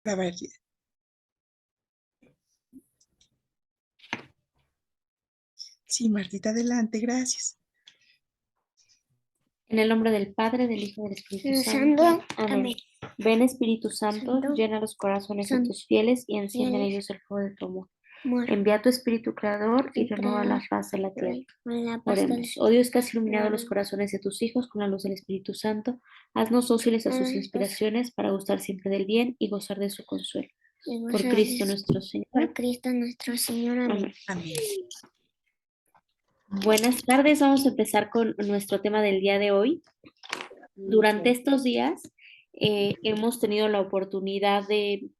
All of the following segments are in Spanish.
A ver, sí, Martita, adelante, gracias. En el nombre del Padre, del Hijo y del Espíritu Santo. Santo. Amén. Amén. Ven, Espíritu Santo, Santo. llena los corazones de Santo. tus fieles y enciende en ellos el fuego de tu amor. Amor. Envía tu Espíritu Creador y renueva la faz de la tierra. Oremos. Oh Dios, que has iluminado los corazones de tus hijos con la luz del Espíritu Santo, haznos dóciles a sus inspiraciones para gustar siempre del bien y gozar de su consuelo. Por Cristo nuestro Señor. Por Cristo nuestro Señor. Amén. Amén. Buenas tardes, vamos a empezar con nuestro tema del día de hoy. Durante estos días hemos tenido la oportunidad de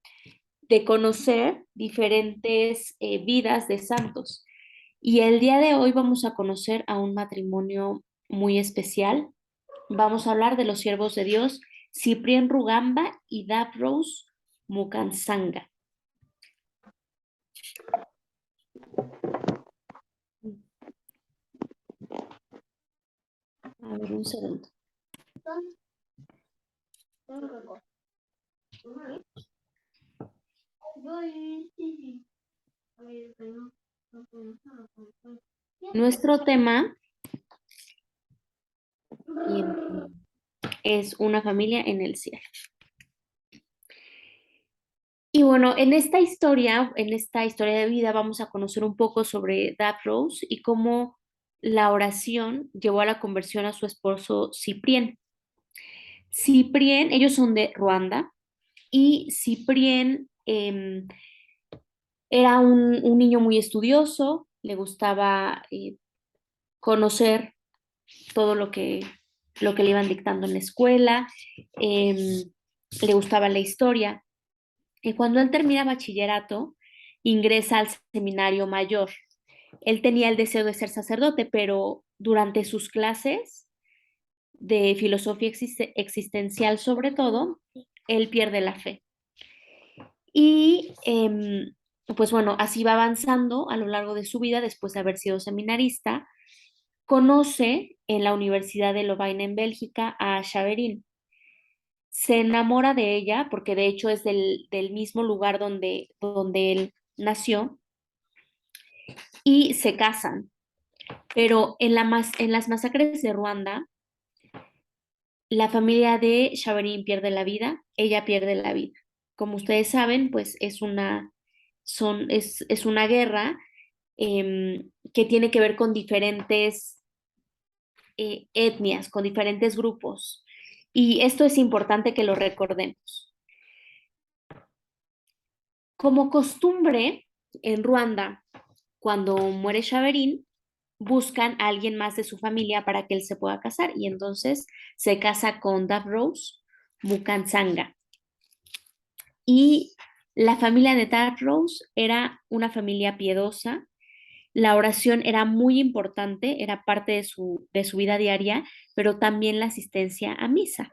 conocer diferentes vidas de santos. Y el día de hoy vamos a conocer a un matrimonio muy especial. Vamos a hablar de los siervos de Dios, Ciprián Rugamba y Davros Mukansanga. A ver, un segundo. Nuestro tema es una familia en el cielo. Y bueno, en esta historia de vida, vamos a conocer un poco sobre Davros y cómo la oración llevó a la conversión a su esposo Ciprián. Ciprián, ellos son de Ruanda, y Ciprián era un niño muy estudioso, le gustaba conocer todo lo que le iban dictando en la escuela, le gustaba la historia. Y cuando él termina bachillerato, ingresa al seminario mayor. Él tenía el deseo de ser sacerdote, pero durante sus clases de filosofía existencial sobre todo, él pierde la fe. Y pues bueno, así va avanzando a lo largo de su vida después de haber sido seminarista. Conoce en la Universidad de Lovaina en Bélgica a Xaverine. Se enamora de ella porque de hecho es del mismo lugar donde él nació, y se casan. Pero en las masacres de Ruanda, la familia de Xaverine pierde la vida, ella pierde la vida. Como ustedes saben, pues es una guerra que tiene que ver con diferentes etnias, con diferentes grupos. Y esto es importante que lo recordemos. Como costumbre, en Ruanda, cuando muere Xaverine, buscan a alguien más de su familia para que él se pueda casar, y entonces se casa con Davros Mukansanga. Y la familia de Davros era una familia piedosa. La oración era muy importante, era parte de su vida diaria, pero también la asistencia a misa.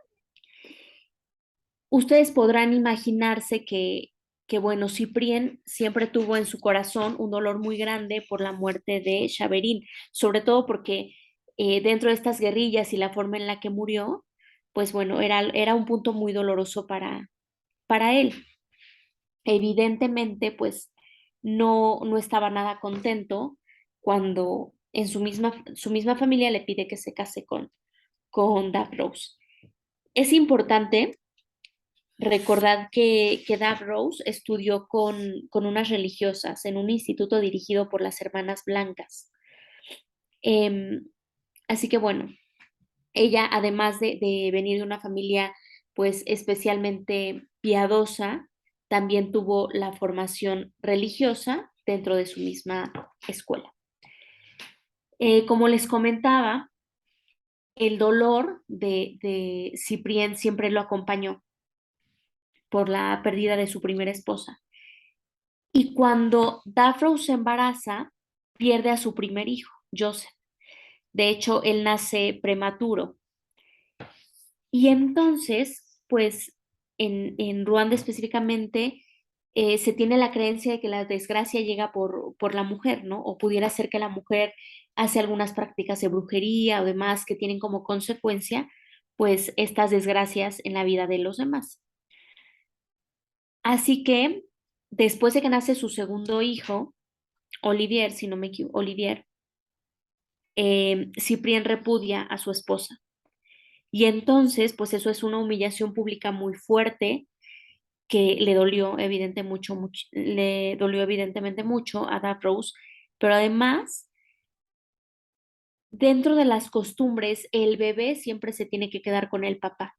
Ustedes podrán imaginarse que bueno, Ciprián siempre tuvo en su corazón un dolor muy grande por la muerte de Xaverine, sobre todo porque dentro de estas guerrillas y la forma en la que murió, pues bueno, era un punto muy doloroso para él. Evidentemente, pues no estaba nada contento cuando en su misma familia le pide que se case con Davros. Es importante recordad que Davros estudió con unas religiosas en un instituto dirigido por las Hermanas Blancas. Así que bueno, ella, además de venir de una familia pues especialmente piadosa, también tuvo la formación religiosa dentro de su misma escuela. Como les comentaba, el dolor de Ciprián siempre lo acompañó por la pérdida de su primera esposa. Y cuando Davros se embaraza, pierde a su primer hijo, Joseph. De hecho, él nace prematuro. Y entonces, pues, en Ruanda específicamente, se tiene la creencia de que la desgracia llega por la mujer, ¿no? O pudiera ser que la mujer hace algunas prácticas de brujería o demás que tienen como consecuencia, pues, estas desgracias en la vida de los demás. Así que después de que nace su segundo hijo, Olivier, si no me equivoco, Olivier, Cyprien repudia a su esposa. Y entonces, pues eso es una humillación pública muy fuerte que le dolió, le dolió evidentemente mucho a Davros, pero además, dentro de las costumbres, el bebé siempre se tiene que quedar con el papá.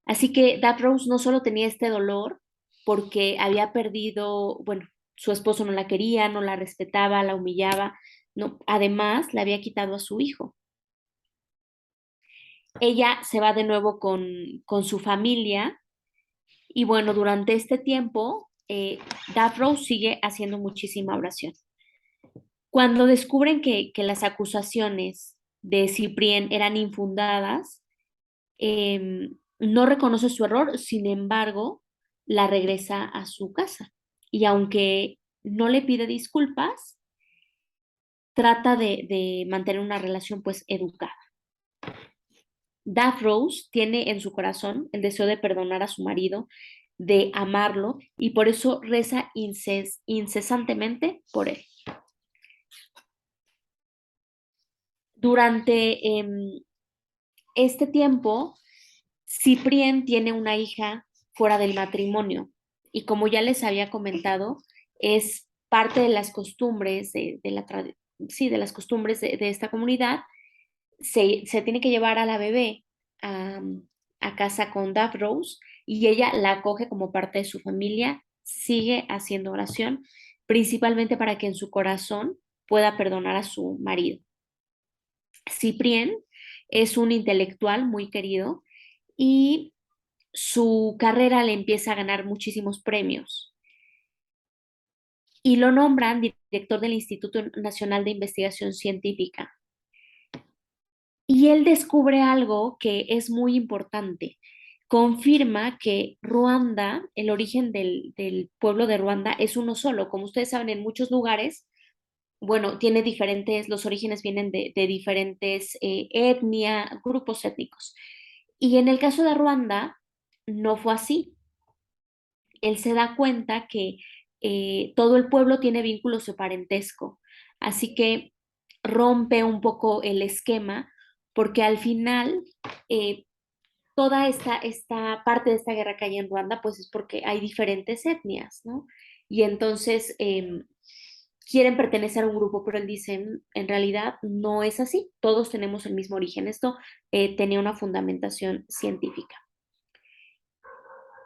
Así que Davros no solo tenía este dolor porque había perdido, bueno, su esposo no la quería, no la respetaba, la humillaba, no, además le había quitado a su hijo. Ella se va de nuevo con su familia y bueno, durante este tiempo, Davros sigue haciendo muchísima oración. Cuando descubren que las acusaciones de Cyprien eran infundadas, no reconoce su error, sin embargo, la regresa a su casa. Y aunque no le pide disculpas, trata de mantener una relación pues educada. Davros tiene en su corazón el deseo de perdonar a su marido, de amarlo, y por eso reza incesantemente por él. Durante este tiempo, Cyprien tiene una hija fuera del matrimonio y como ya les había comentado, es parte de las costumbres de las costumbres de esta comunidad. Se tiene que llevar a la bebé a, a casa con Davros y ella la acoge como parte de su familia, sigue haciendo oración, principalmente para que en su corazón pueda perdonar a su marido. Cyprien es un intelectual muy querido y su carrera le empieza a ganar muchísimos premios y lo nombran director del Instituto Nacional de Investigación Científica. Y él descubre algo que es muy importante. Confirma que Ruanda, el origen del pueblo de Ruanda es uno solo. Como ustedes saben, en muchos lugares, bueno, tiene diferentes, los orígenes vienen de diferentes etnias, grupos étnicos. Y en el caso de Ruanda, no fue así. Él se da cuenta que todo el pueblo tiene vínculos de parentesco. Así que rompe un poco el esquema porque al final toda esta parte de esta guerra que hay en Ruanda pues es porque hay diferentes etnias, ¿no? Y entonces quieren pertenecer a un grupo, pero él dice, en realidad no es así, todos tenemos el mismo origen. Esto tenía una fundamentación científica.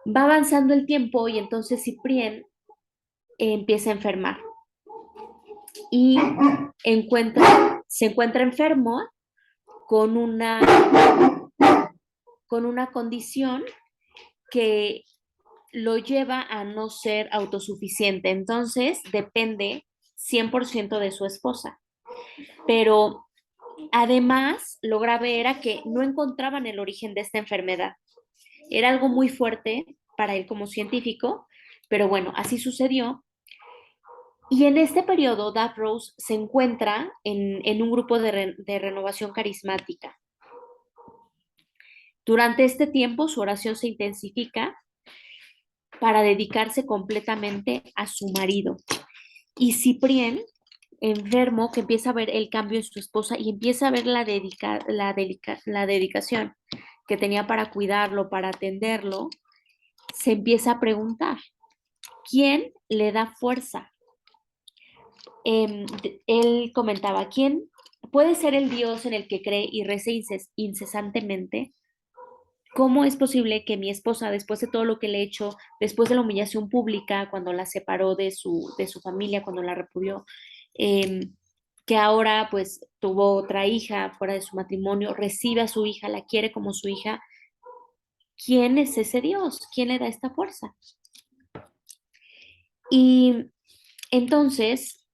Va avanzando el tiempo y entonces Cyprien empieza a enfermar y se encuentra enfermo con con una condición que lo lleva a no ser autosuficiente. Entonces depende 100% de su esposa. Pero además, lo grave era que no encontraban el origen de esta enfermedad. Era algo muy fuerte para él como científico, pero bueno, así sucedió. Y en este periodo, Davros se encuentra en un grupo de renovación carismática. Durante este tiempo, su oración se intensifica para dedicarse completamente a su marido. Y Cyprien, enfermo, que empieza a ver el cambio en su esposa y empieza a ver la dedicación que tenía para cuidarlo, para atenderlo, se empieza a preguntar, ¿quién le da fuerza? Él comentaba, ¿quién puede ser el Dios en el que cree y reza incesantemente? ¿Cómo es posible que mi esposa, después de todo lo que le he hecho, después de la humillación pública, cuando la separó de su familia, cuando la repudió, que ahora pues tuvo otra hija fuera de su matrimonio, recibe a su hija, la quiere como su hija? ¿Quién es ese Dios? ¿Quién le da esta fuerza? Y entonces,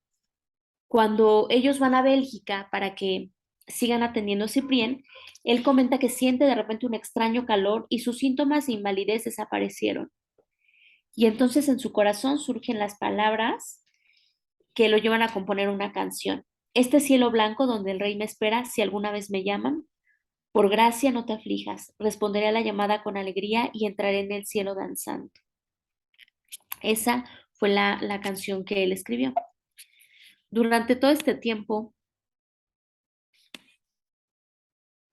cuando ellos van a Bélgica para que sigan atendiendo a Cyprien, él comenta que siente de repente un extraño calor y sus síntomas de invalidez desaparecieron. Y entonces en su corazón surgen las palabras que lo llevan a componer una canción. Este cielo blanco donde el rey me espera, si alguna vez me llaman, por gracia no te aflijas, responderé a la llamada con alegría y entraré en el cielo danzando. Esa fue la canción que él escribió. Durante todo este tiempo,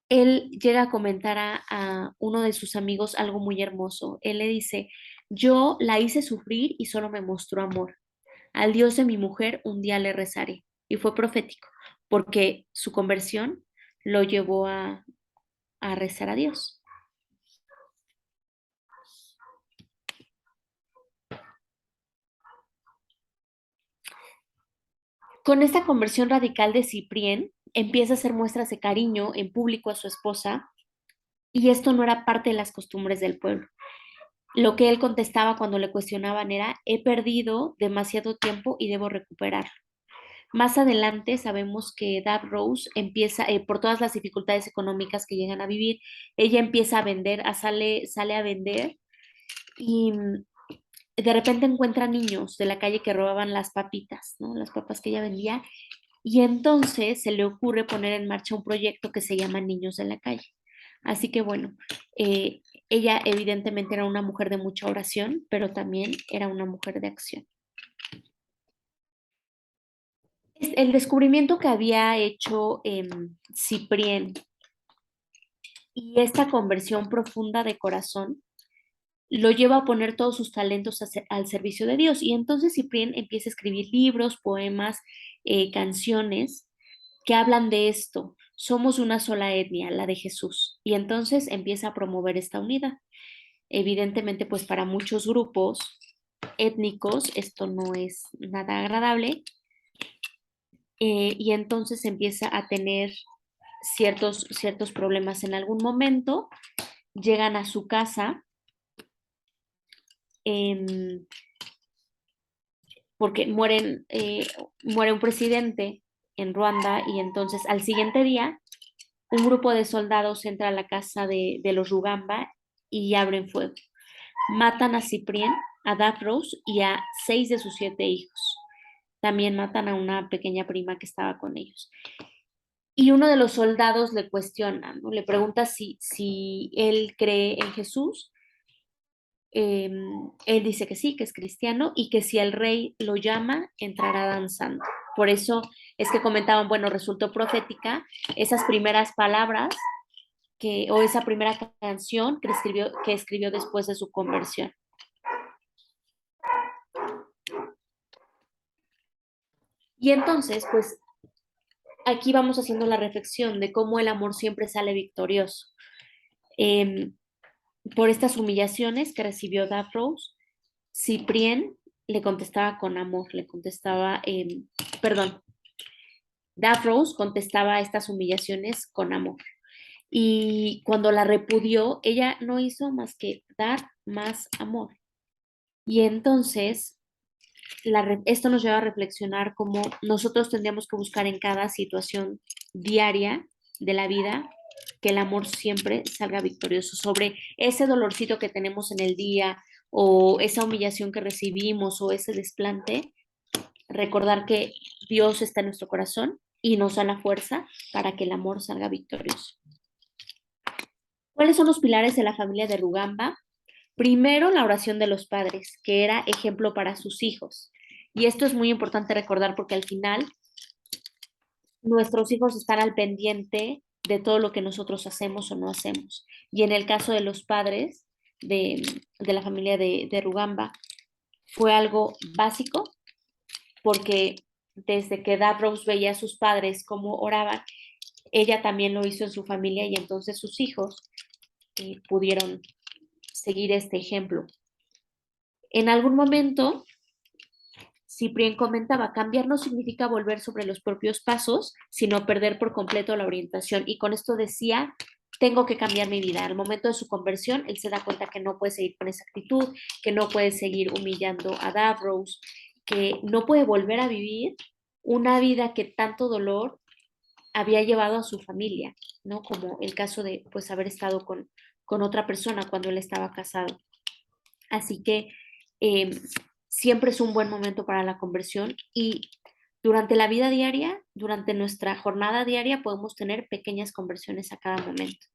él llega a comentar a uno de sus amigos algo muy hermoso. Él le dice, yo la hice sufrir y solo me mostró amor. Al Dios de mi mujer un día le rezaré. Y fue profético, porque su conversión lo llevó a rezar a Dios. Con esta conversión radical de Ciprién, empieza a hacer muestras de cariño en público a su esposa, y esto no era parte de las costumbres del pueblo. Lo que él contestaba cuando le cuestionaban era, he perdido demasiado tiempo y debo recuperarlo. Más adelante sabemos que Rose empieza, por todas las dificultades económicas que llegan a vivir, ella empieza a vender, sale a vender y de repente encuentra niños de la calle que robaban las papitas, ¿no? Las papas que ella vendía, y entonces se le ocurre poner en marcha un proyecto que se llama Niños de la Calle. Así que bueno, eh, ella evidentemente era una mujer de mucha oración, pero también era una mujer de acción. El descubrimiento que había hecho Ciprién y esta conversión profunda de corazón lo lleva a poner todos sus talentos al servicio de Dios. Y entonces Ciprién empieza a escribir libros, poemas, canciones que hablan de esto. Somos una sola etnia, la de Jesús. Y entonces empieza a promover esta unidad. Evidentemente, pues para muchos grupos étnicos esto no es nada agradable, y entonces empieza a tener ciertos problemas en algún momento. Llegan a su casa em, porque muere un presidente en Ruanda, y entonces al siguiente día un grupo de soldados entra a la casa de los Rugamba y abren fuego. Matan a Ciprién, a Rose y a 6 de sus 7 hijos. También matan a una pequeña prima que estaba con ellos. Y uno de los soldados le cuestiona, ¿no? Le pregunta si él cree en Jesús. Él dice que sí, que es cristiano, y que si el rey lo llama, entrará danzando. Por eso es que comentaban, bueno, resultó profética esas primeras palabras o esa primera canción que escribió después de su conversión. Y entonces, pues aquí vamos haciendo la reflexión de cómo el amor siempre sale victorioso. Eh, por estas humillaciones que recibió Rose, Ciprién le contestaba con amor, perdón, Rose contestaba a estas humillaciones con amor. Y cuando la repudió, ella no hizo más que dar más amor. Y entonces, esto nos lleva a reflexionar cómo nosotros tendríamos que buscar en cada situación diaria de la vida que el amor siempre salga victorioso sobre ese dolorcito que tenemos en el día, o esa humillación que recibimos, o ese desplante. Recordar que Dios está en nuestro corazón y nos da la fuerza para que el amor salga victorioso. ¿Cuáles son los pilares de la familia de Rugamba? Primero, la oración de los padres, que era ejemplo para sus hijos. Y esto es muy importante recordar, porque al final nuestros hijos están al pendiente de todo lo que nosotros hacemos o no hacemos. Y en el caso de los padres de la familia de Rugamba, fue algo básico, porque desde que Rose veía a sus padres cómo oraban, ella también lo hizo en su familia, y entonces sus hijos pudieron seguir este ejemplo. En algún momento, Ciprién comentaba, cambiar no significa volver sobre los propios pasos, sino perder por completo la orientación. Y con esto decía, tengo que cambiar mi vida. Al momento de su conversión, él se da cuenta que no puede seguir con esa actitud, que no puede seguir humillando a Rose, que no puede volver a vivir una vida que tanto dolor había llevado a su familia, ¿no? Como el caso de, pues, haber estado con otra persona cuando él estaba casado. Así que siempre es un buen momento para la conversión, y durante la vida diaria, durante nuestra jornada diaria, podemos tener pequeñas conversiones a cada momento.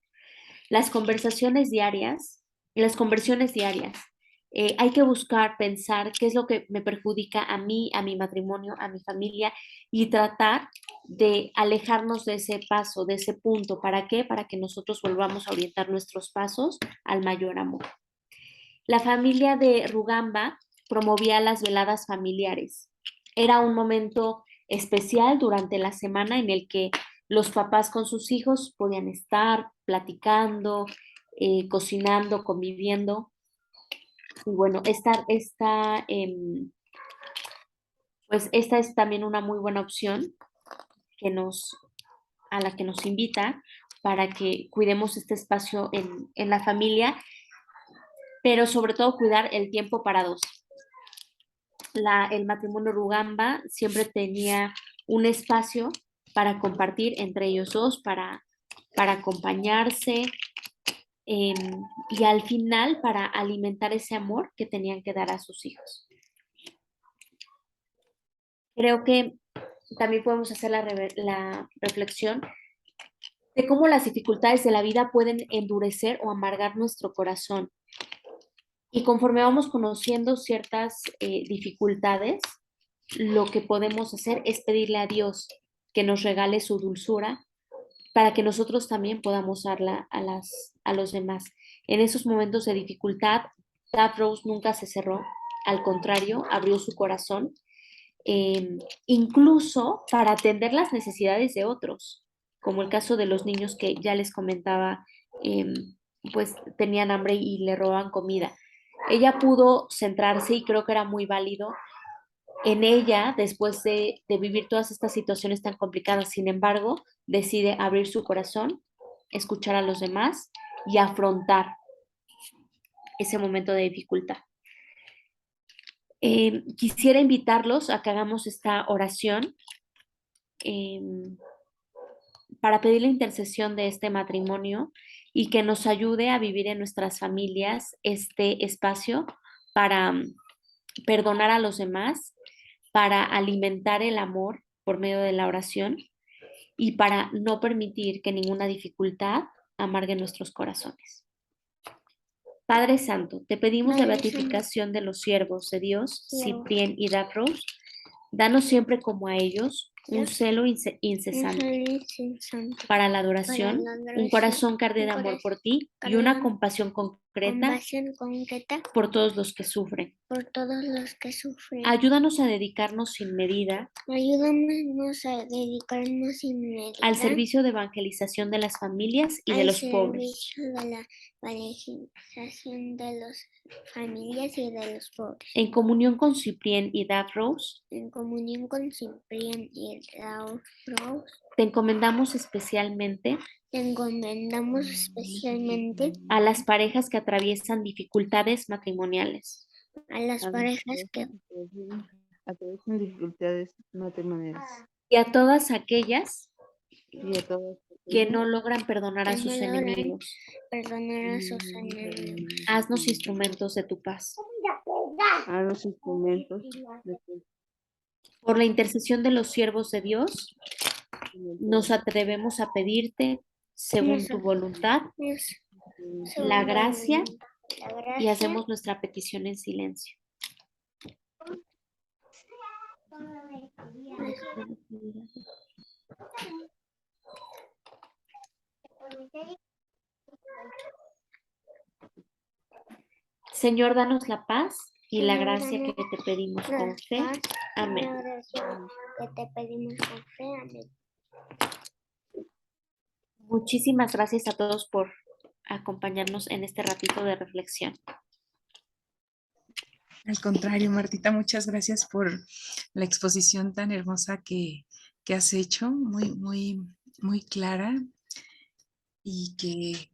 Las conversiones diarias Hay que buscar, pensar qué es lo que me perjudica a mí, a mi matrimonio, a mi familia y tratar de alejarnos de ese paso, de ese punto. ¿Para qué? Para que nosotros volvamos a orientar nuestros pasos al mayor amor. La familia de Rugamba promovía las veladas familiares. Era un momento especial durante la semana en el que los papás con sus hijos podían estar platicando, cocinando, conviviendo. Y bueno, pues esta es también una muy buena opción que a la que nos invita para que cuidemos este espacio en la familia, pero sobre todo cuidar el tiempo para dos. El matrimonio Rugamba siempre tenía un espacio para compartir entre ellos dos, para acompañarse eh, y al final para alimentar ese amor que tenían que dar a sus hijos. Creo que también podemos hacer la reflexión de cómo las dificultades de la vida pueden endurecer o amargar nuestro corazón. Y conforme vamos conociendo ciertas dificultades, lo que podemos hacer es pedirle a Dios que nos regale su dulzura para que nosotros también podamos darla a los demás. En esos momentos de dificultad, Rose nunca se cerró, al contrario, abrió su corazón, incluso para atender las necesidades de otros, como el caso de los niños que ya les comentaba, eh, pues tenían hambre y le robaban comida. Ella pudo centrarse y creo que era muy válido en ella después de vivir todas estas situaciones tan complicadas. Sin embargo, decide abrir su corazón, escuchar a los demás y afrontar ese momento de dificultad. Quisiera invitarlos a que hagamos esta oración eh, para pedir la intercesión de este matrimonio y que nos ayude a vivir en nuestras familias este espacio para perdonar a los demás, para alimentar el amor por medio de la oración y para no permitir que ninguna dificultad amargue nuestros corazones. Padre Santo, te pedimos la beatificación de los siervos de Dios, Ciprién y Dafros. Danos siempre como a ellos un celo incesante para la adoración, un corazón que arde de amor por ti y una compasión concreta por todos los que sufren. Ayúdanos a dedicarnos sin medida al servicio de evangelización de las familias y de los pobres. En comunión con Ciprién y Dafros, te encomendamos especialmente a las parejas que atraviesan dificultades matrimoniales a las a las parejas que atraviesan dificultades matrimoniales y a todas aquellas y a todas que no aquellas logran perdonar a que sus no logran enemigos. perdonar a sus enemigos. Haznos instrumentos de tu paz. a los instrumentos de tu Por la intercesión de los siervos de Dios, nos atrevemos a pedirte, según tu voluntad, la gracia y hacemos nuestra petición en silencio. Señor, danos la paz y la gracia que te pedimos con fe. Amén. Que te pedimos con fe. Amén. Muchísimas gracias a todos por acompañarnos en este ratito de reflexión. Al contrario, Martita, muchas gracias por la exposición tan hermosa que has hecho, muy clara y que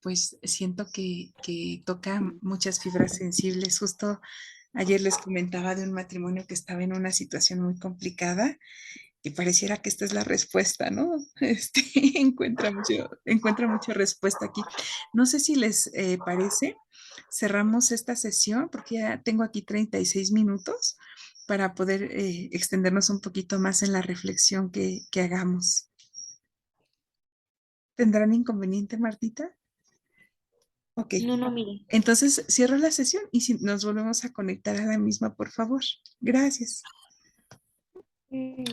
pues siento que toca muchas fibras sensibles. Justo ayer les comentaba de un matrimonio que estaba en una situación muy complicada y pareciera que esta es la respuesta, ¿no? Encuentra mucha respuesta aquí. No sé si les parece, cerramos esta sesión porque ya tengo aquí 36 minutos para poder extendernos un poquito más en la reflexión que hagamos. ¿Tendrán inconveniente, Martita? Ok. No, mire. Entonces cierro la sesión y si nos volvemos a conectar a la misma, por favor. Gracias. Mm.